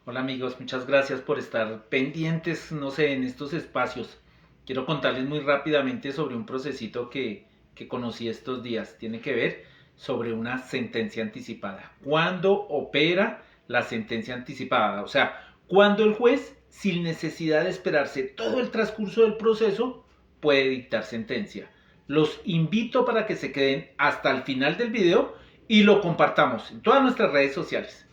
Hola amigos, muchas gracias por estar pendientes, no sé, en estos espacios. Quiero contarles muy rápidamente sobre un procesito que conocí estos días. Tiene que ver sobre una sentencia anticipada. ¿Cuándo opera la sentencia anticipada? O sea, cuando el juez, sin necesidad de esperarse todo el transcurso del proceso, puede dictar sentencia. Los invito para que se queden hasta el final del video y lo compartamos en todas nuestras redes sociales.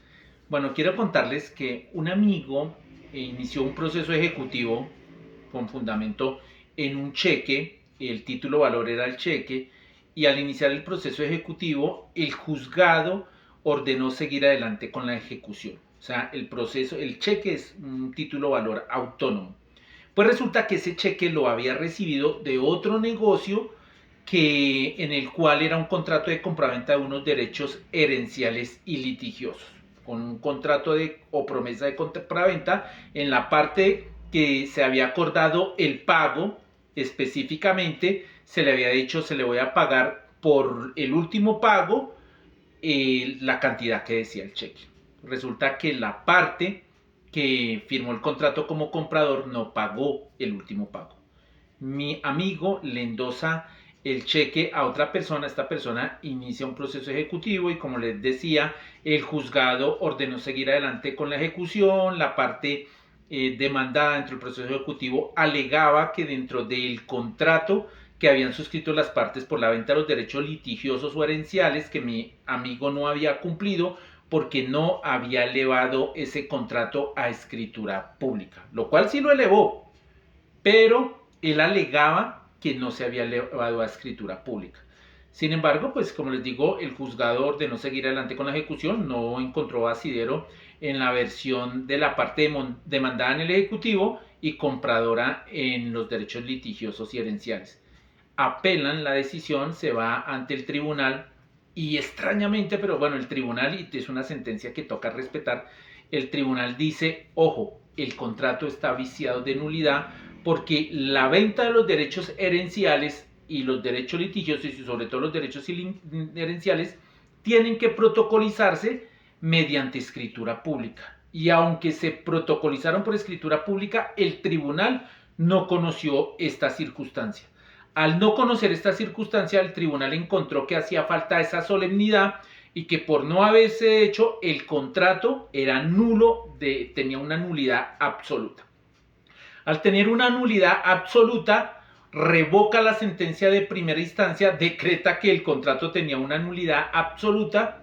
Bueno, quiero contarles que un amigo inició un proceso ejecutivo con fundamento en un cheque, el título valor era el cheque, y al iniciar el proceso ejecutivo, el juzgado ordenó seguir adelante con la ejecución. O sea, el cheque es un título valor autónomo. Pues resulta que ese cheque lo había recibido de otro negocio en el cual era un contrato de compraventa de unos derechos herenciales y litigiosos, con un contrato o promesa de compraventa en la parte que se había acordado el pago. Específicamente se le había dicho: se le voy a pagar por el último pago la cantidad que decía el cheque. Resulta que la parte que firmó el contrato como comprador no pagó el último pago. Mi amigo le endosa el cheque a otra persona. Esta persona inicia un proceso ejecutivo y, como les decía, el juzgado ordenó seguir adelante con la ejecución. La parte demandada dentro del proceso ejecutivo alegaba que dentro del contrato que habían suscrito las partes por la venta de los derechos litigiosos o herenciales, que mi amigo no había cumplido porque no había elevado ese contrato a escritura pública, lo cual sí lo elevó, pero él alegaba que no se había elevado a escritura pública. Sin embargo, pues como les digo, el juzgado ordenó seguir adelante con la ejecución, no encontró asidero en la versión de la parte demandada en el ejecutivo y compradora en los derechos litigiosos y herenciales. Apelan la decisión, se va ante el tribunal y, extrañamente, pero bueno, el tribunal, y es una sentencia que toca respetar, el tribunal dice: ojo, el contrato está viciado de nulidad porque la venta de los derechos herenciales y los derechos litigiosos, y sobre todo los derechos herenciales, tienen que protocolizarse mediante escritura pública. Y aunque se protocolizaron por escritura pública, el tribunal no conoció esta circunstancia. Al no conocer esta circunstancia, el tribunal encontró que hacía falta esa solemnidad y que, por no haberse hecho, el contrato era nulo, tenía una nulidad absoluta. Al tener una nulidad absoluta, revoca la sentencia de primera instancia, decreta que el contrato tenía una nulidad absoluta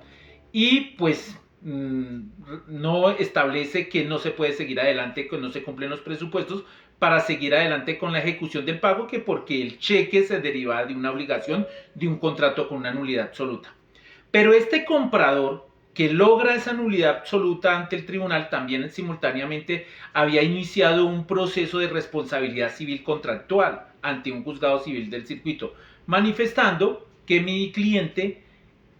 y pues no establece que no se puede seguir adelante, que no se cumplen los presupuestos para seguir adelante con la ejecución del pago, que porque el cheque se deriva de una obligación de un contrato con una nulidad absoluta. Pero este comprador, que logra esa nulidad absoluta ante el tribunal, también simultáneamente había iniciado un proceso de responsabilidad civil contractual ante un juzgado civil del circuito, manifestando que mi cliente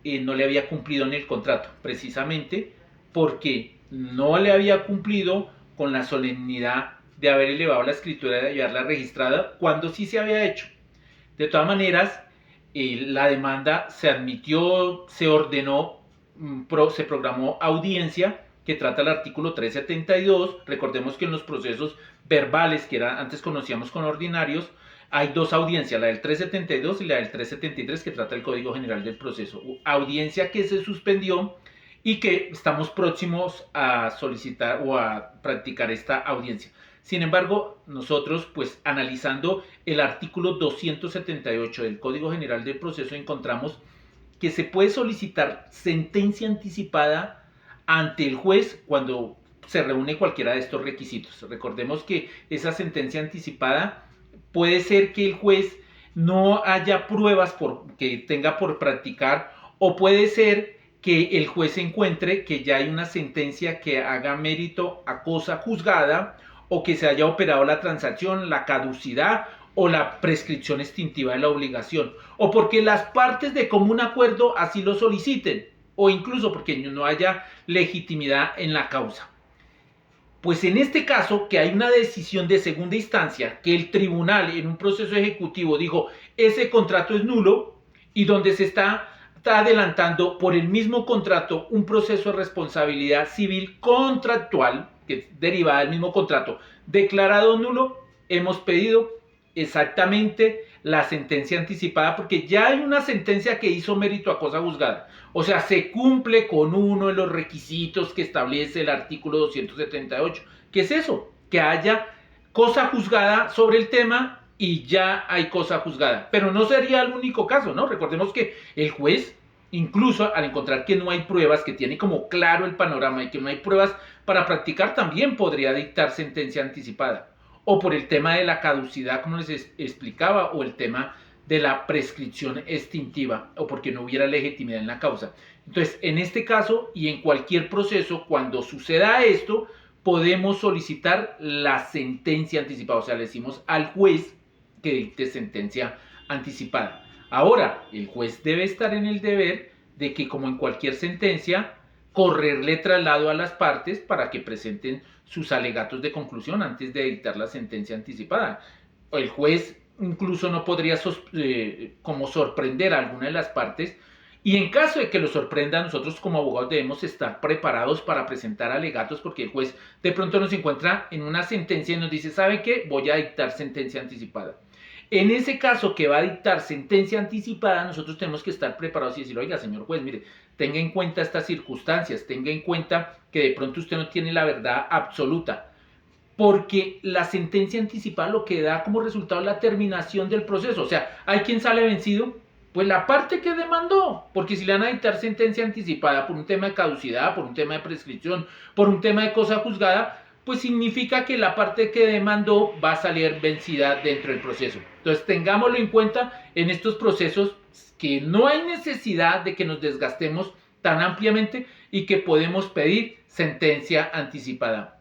no le había cumplido en el contrato, precisamente porque no le había cumplido con la solemnidad de haber elevado la escritura, de llevarla registrada, cuando sí se había hecho. De todas maneras, la demanda se admitió, se ordenó, se programó audiencia que trata el artículo 372. Recordemos que en los procesos verbales, que antes conocíamos con ordinarios, hay dos audiencias, la del 372 y la del 373, que trata el Código General del Proceso. Audiencia que se suspendió y que estamos próximos a solicitar o a practicar esta audiencia. Sin embargo, nosotros, pues analizando el artículo 278 del Código General del Proceso, encontramos que se puede solicitar sentencia anticipada ante el juez cuando se reúne cualquiera de estos requisitos. Recordemos que esa sentencia anticipada puede ser que el juez no haya pruebas que tenga por practicar, o puede ser que el juez encuentre que ya hay una sentencia que haga mérito a cosa juzgada, o que se haya operado la transacción, la caducidad o la prescripción extintiva de la obligación, o porque las partes de común acuerdo así lo soliciten, o incluso porque no haya legitimidad en la causa. Pues en este caso, que hay una decisión de segunda instancia, que el tribunal en un proceso ejecutivo dijo ese contrato es nulo, y donde se está adelantando por el mismo contrato un proceso de responsabilidad civil contractual, que es derivada del mismo contrato, declarado nulo, hemos pedido exactamente la sentencia anticipada, porque ya hay una sentencia que hizo mérito a cosa juzgada. O sea, se cumple con uno de los requisitos que establece el artículo 278. ¿Qué es eso? Que haya cosa juzgada sobre el tema y ya hay cosa juzgada. Pero no sería el único caso, ¿no? Recordemos que el juez, incluso al encontrar que no hay pruebas, que tiene como claro el panorama y que no hay pruebas para practicar, también podría dictar sentencia anticipada. O por el tema de la caducidad, como les explicaba, o el tema de la prescripción extintiva, o porque no hubiera legitimidad en la causa. Entonces, en este caso y en cualquier proceso, cuando suceda esto, podemos solicitar la sentencia anticipada. O sea, le decimos al juez que dicte sentencia anticipada. Ahora, el juez debe estar en el deber de que, como en cualquier sentencia, correrle traslado a las partes para que presenten sus alegatos de conclusión antes de dictar la sentencia anticipada. El juez incluso no podría como sorprender a alguna de las partes, y en caso de que lo sorprenda, nosotros como abogados debemos estar preparados para presentar alegatos, porque el juez de pronto nos encuentra en una sentencia y nos dice, ¿sabe qué? Voy a dictar sentencia anticipada. En ese caso que va a dictar sentencia anticipada, nosotros tenemos que estar preparados y decir, oiga, señor juez, mire, tenga en cuenta estas circunstancias, tenga en cuenta que de pronto usted no tiene la verdad absoluta, porque la sentencia anticipada lo que da como resultado es la terminación del proceso. O sea, ¿hay quien sale vencido? Pues la parte que demandó, porque si le van a dictar sentencia anticipada por un tema de caducidad, por un tema de prescripción, por un tema de cosa juzgada, pues significa que la parte que demandó va a salir vencida dentro del proceso. Entonces tengámoslo en cuenta en estos procesos, que no hay necesidad de que nos desgastemos tan ampliamente y que podemos pedir sentencia anticipada.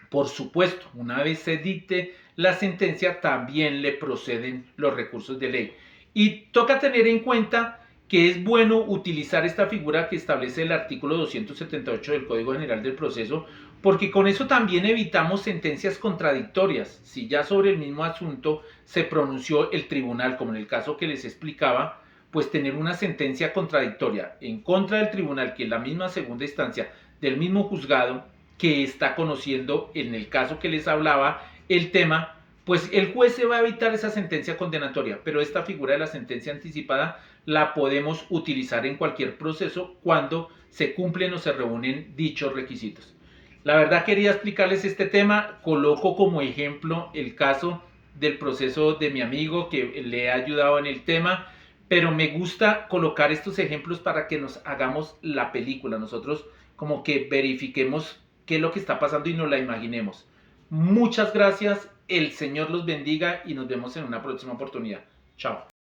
Por supuesto, una vez se dicte la sentencia, también le proceden los recursos de ley. Y toca tener en cuenta que es bueno utilizar esta figura que establece el artículo 278 del Código General del Proceso, porque con eso también evitamos sentencias contradictorias. Si ya sobre el mismo asunto se pronunció el tribunal, como en el caso que les explicaba, pues tener una sentencia contradictoria en contra del tribunal, que es la misma segunda instancia del mismo juzgado que está conociendo, en el caso que les hablaba, el tema, pues el juez se va a evitar esa sentencia condenatoria, pero esta figura de la sentencia anticipada la podemos utilizar en cualquier proceso cuando se cumplen o se reúnen dichos requisitos. La verdad quería explicarles este tema, coloco como ejemplo el caso del proceso de mi amigo que le ha ayudado en el tema, pero me gusta colocar estos ejemplos para que nos hagamos la película, nosotros como que verifiquemos qué es lo que está pasando y nos la imaginemos. Muchas gracias, el Señor los bendiga y nos vemos en una próxima oportunidad. Chao.